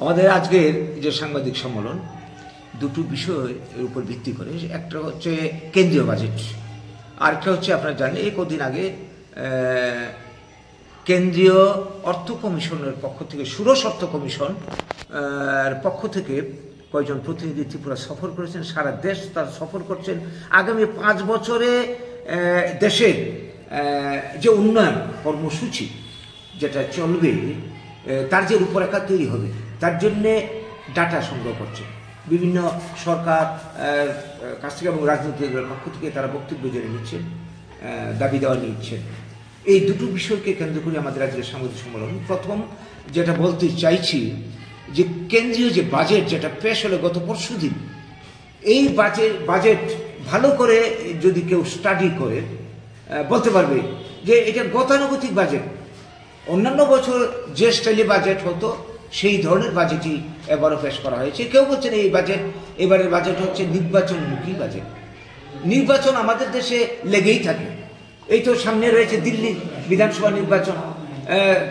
আমাদের আজকের যে সাংবাদিক সম্মেলন দুটো বিষয়ের উপর ভিত্তি করে, একটা হচ্ছে কেন্দ্রীয় বাজেট, আরেকটা হচ্ছে আপনারা জানেন এই কদিন আগে কেন্দ্রীয় অর্থ কমিশনের পক্ষ থেকে, ষোড়শ অর্থ কমিশন পক্ষ থেকে কয়েকজন প্রতিনিধি ত্রিপুরা সফর করেছেন, সারা দেশ তারা সফর করছেন। আগামী 5 বছরে দেশের যে উন্নয়ন কর্মসূচি যেটা চলবে তার যে রূপরেখা তৈরি হবে তার জন্যে ডাটা সংগ্রহ করছে বিভিন্ন সরকার কাছ থেকে এবং রাজনৈতিক পক্ষ থেকে তারা বক্তব্য জেনে নিচ্ছেন, দাবি দেওয়া নিচ্ছেন। এই দুটো বিষয়কে কেন্দ্র করে আমাদের আজকের সাংবাদিক সম্মেলন। প্রথম যেটা বলতে চাইছি যে কেন্দ্রীয় যে বাজেট যেটা পেশ হলো গত পরশুদিন, এই বাজেট ভালো করে যদি কেউ স্টাডি করে বলতে পারবে যে এটা গতানুগতিক বাজেট। অন্যান্য বছর যে স্টাইলে বাজেট হতো সেই ধরনের বাজেটই এবারও পেশ করা হয়েছে। কেউ বলছেন এই বাজেট, এবারের বাজেট হচ্ছে নির্বাচনমুখী বাজেট। নির্বাচন আমাদের দেশে লেগেই থাকে। এই তো সামনে রয়েছে দিল্লির বিধানসভা নির্বাচন,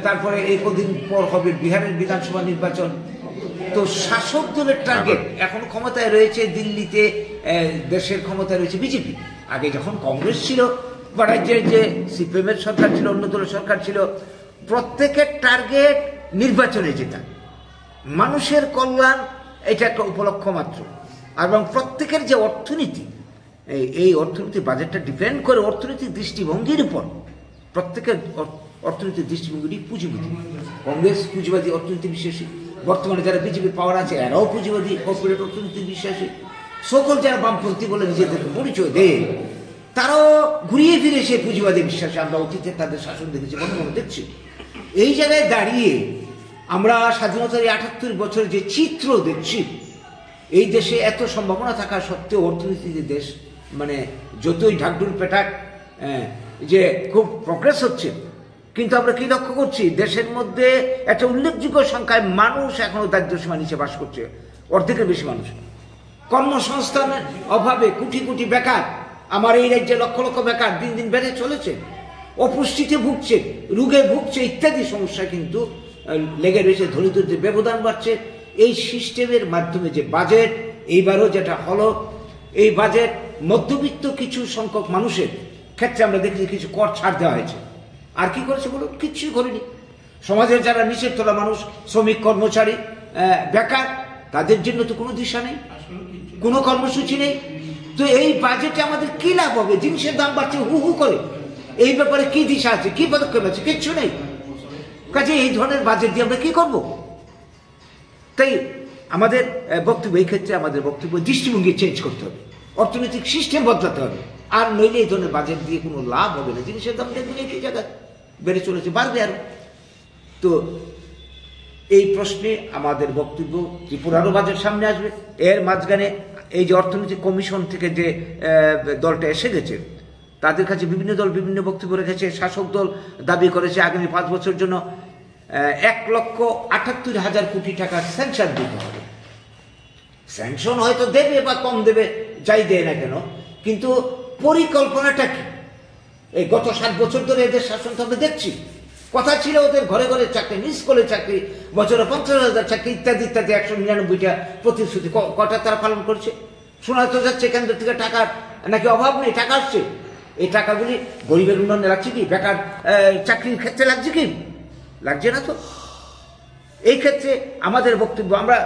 তারপরে এই কদিন পর হবে বিহারের বিধানসভা নির্বাচন। তো শাসক দলের টার্গেট এখন ক্ষমতায় রয়েছে দিল্লিতে, দেশের ক্ষমতায় রয়েছে বিজেপি। আগে যখন কংগ্রেস ছিল বা রাজ্যের যে সিপিএমের সরকার ছিল, অন্য দলের সরকার ছিল, প্রত্যেকের টার্গেট নির্বাচনে জেতা, মানুষের কল্যাণ, এটা একটা উপলক্ষ মাত্র। এবং প্রত্যেকের যে অর্থনীতি, এই অর্থনীতি বাজেটটা ডিপেন্ড করে অর্থনৈতিক দৃষ্টিভঙ্গির উপর। প্রত্যেকের অর্থনৈতিক দৃষ্টিভঙ্গিটি পুঁজিবাদী। কংগ্রেস পুঁজিবাদী অর্থনীতি বিশ্বাসী, বর্তমানে যারা বিজেপি পাওয়ার আছে এরাও পুঁজিবাদী কর্পোরেট অর্থনীতি বিশ্বাসী। সকল যারা বামপন্থী বলে নিজেদেরকে পরিচয় দেয় তারাও ঘুরিয়ে ফিরে সে পুঁজিবাদী বিশ্বাসী। আমরা অতীতে তাদের শাসন দেখেছি, বর্তমানে দেখছি। এই জায়গায় দাঁড়িয়ে আমরা স্বাধীনতার 78 বছরের যে চিত্র দেখছি, এই দেশে এত সম্ভাবনা থাকা সত্ত্বেও অর্থনীতিতে দেশ মানে যতই ঢাকঢুল পেটাক যে খুব প্রগ্রেস হচ্ছে, কিন্তু আমরা কি লক্ষ্য করছি দেশের মধ্যে একটা উল্লেখযোগ্য সংখ্যায় মানুষ এখনো দারিদ্র্যসীমার নিচে বাস করছে, অর্ধেকের বেশি মানুষ। কর্মসংস্থানের অভাবে কোটি কোটি বেকার, আমার এই রাজ্যে লক্ষ লক্ষ বেকার দিন দিন বেড়ে চলেছে, অপুষ্টিতে ভুগছে, রোগে ভুগছে, ইত্যাদি সমস্যা কিন্তু লেগে রয়েছে, দরিদ্রদের ব্যবধান বাড়ছে। এই সিস্টেমের মাধ্যমে যে বাজেট এইবারও যেটা হলো, এই বাজেট মধ্যবিত্ত কিছু সংখ্যক মানুষের ক্ষেত্রে আমরা দেখেছি কিছু কর ছাড় দেওয়া হয়েছে। আর কি করেছে বলুন? কিচ্ছুই করেনি। সমাজের যারা নিচের তোলা মানুষ, শ্রমিক, কর্মচারী, বেকার, তাদের জন্য তো কোনো দিশা নেই, কোনো কর্মসূচি নেই। তো এই বাজেটে আমাদের কি লাভ হবে? জিনিসের দাম বাড়ছে হু হু করে, এই ব্যাপারে কি দিশা আছে, কি পদক্ষেপ আছে? কিচ্ছু নেই। কাজে এই ধরনের বাজেট দিয়ে আমরা কি করব? তাই আমাদের বক্তব্য, এই ক্ষেত্রে আমাদের বক্তব্য দৃষ্টিভঙ্গি চেঞ্জ করতে হবে, অর্থনৈতিক সিস্টেম বদলাতে হবে। আর নইলে এই ধরনের বাজেট দিয়ে কোনো লাভ হবে না। জিনিসের দাম দেখবেন একই জায়গায় বেড়ে চলেছে, বাড়বে আরো। তো এই প্রশ্নে আমাদের বক্তব্য, ত্রিপুরারও বাজেট সামনে আসবে, এর মাঝখানে এই যে অর্থনৈতিক কমিশন থেকে যে দলটা এসে গেছে তাদের কাছে বিভিন্ন দল বিভিন্ন বক্তব্য রেখেছে। শাসক দল দাবি করেছে আগামী 5 বছরের জন্য 1,78,000 কোটি টাকা স্যাংশন দিতে হবে। স্যাংশন হয়তো দেবে বা কম দেবে, যাই দেয় না কেন, কিন্তু পরিকল্পনাটা কি? এই গত 7 বছর ধরে এদের শাসন তো আমরা দেখছি। কথা ছিল ওদের ঘরে ঘরে চাকরি, স্কুলে চাকরি, বছরে 50,000 চাকরি, ইত্যাদি ইত্যাদি, 199টা প্রতিশ্রুতি। কটা তারা পালন করছে? শোনা তো যাচ্ছে কেন্দ্র থেকে টাকার নাকি অভাব নেই, টাকা আসছে। এই টাকাগুলি গরিবের উন্নয়নে লাগছে কি? বেকার চাকরির ক্ষেত্রে লাগছে কি? লাগছে না তো। এই ক্ষেত্রে আমাদের বক্তব্য, আমরা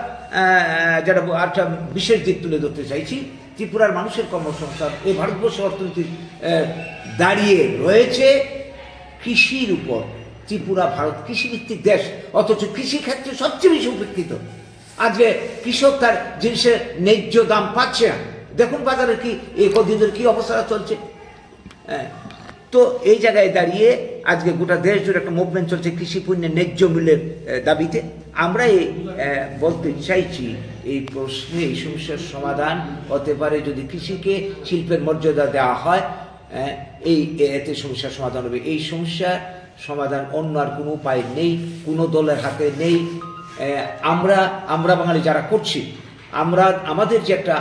যারা একটা বিশেষ দিক তুলে ধরতে চাইছি, ত্রিপুরার মানুষের কর্মসংস্থান, এই ভারতবর্ষের অর্থনীতি দাঁড়িয়ে রয়েছে কৃষির উপর। ত্রিপুরা ভারত কৃষিভিত্তিক দেশ, অথচ কৃষি ক্ষেত্রে সবচেয়ে বেশি উপেক্ষিত। আজকে কৃষক তার জিনিসের ন্যায্য দাম পাচ্ছে না। দেখুন বাজারে কি এই কদিন ধরে কি অবস্থা চলছে। তো এই জায়গায় দাঁড়িয়ে আজকে গোটা দেশ জুড়ে একটা মুভমেন্ট চলছে কৃষি পণ্যের ন্যায্য মূল্যের দাবিতে। আমরা এই বলতে চাইছি এই প্রশ্নে, এই সমস্যার সমাধান হতে পারে যদি কৃষিকে শিল্পের মর্যাদা দেওয়া হয়। এতে সমস্যার সমাধান হবে। এই সমস্যার সমাধান অন্য আর কোনো উপায় নেই, কোনো দলের হাতে নেই। আমরা বাঙালি যারা করছি, আমাদের যে একটা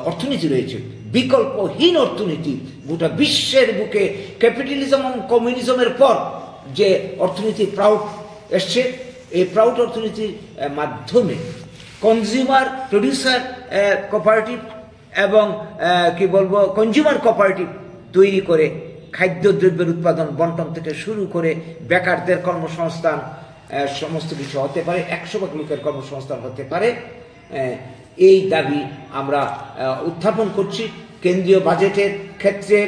অর্থনীতি রয়েছে, বিকল্পহীন অর্থনীতি, গোটা বিশ্বের বুকে ক্যাপিটালিজম এবং কমিউনিজমের পর যে অর্থনীতি প্রাউড এসছে, এই প্রাউড অর্থনীতির মাধ্যমে কনজিউমার প্রডিউসার কোঅপারেটিভ এবং কি বলবো কনজিউমার কোঅপারেটিভ তৈরি করে খাদ্যদ্রব্যের উৎপাদন বন্টন থেকে শুরু করে বেকারদের কর্মসংস্থান সমস্ত কিছু হতে পারে, 100 লোকের কর্মসংস্থান হতে পারে। এই দাবি আমরা উত্থাপন করছি। কেন্দ্রীয় বাজেটের ক্ষেত্রে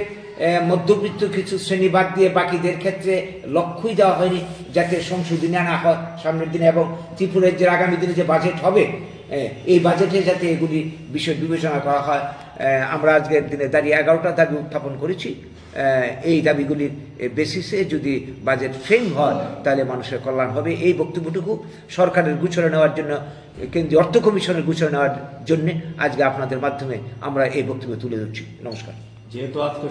মধ্যবিত্ত কিছু শ্রেণী বাদ দিয়ে বাকিদের ক্ষেত্রে লক্ষ্যই দেওয়া হয়নি যাতে সংশোধনী আনা হয় সামনের দিনে, এবং ত্রিপুরার যে আগামী দিনে যে বাজেট হবে এই বাজেটে যাতে এগুলি বিষয় বিবেচনা করা হয়। আমরা আজকের দিনে দাঁড়িয়ে 11টা দাবি উত্থাপন করেছি। এই দাবিগুলির বেসিসে যদি বাজেট ফ্রেম হয় তাহলে মানুষের কল্যাণ হবে। এই বক্তব্যটুকু সরকারের গুছরে নেওয়ার জন্য, কেন্দ্রীয় অর্থ কমিশনের গুছরে নেওয়ার জন্য আজকে আপনাদের মাধ্যমে আমরা এই বক্তব্য তুলে ধরছি। নমস্কার। যেহেতু আজকে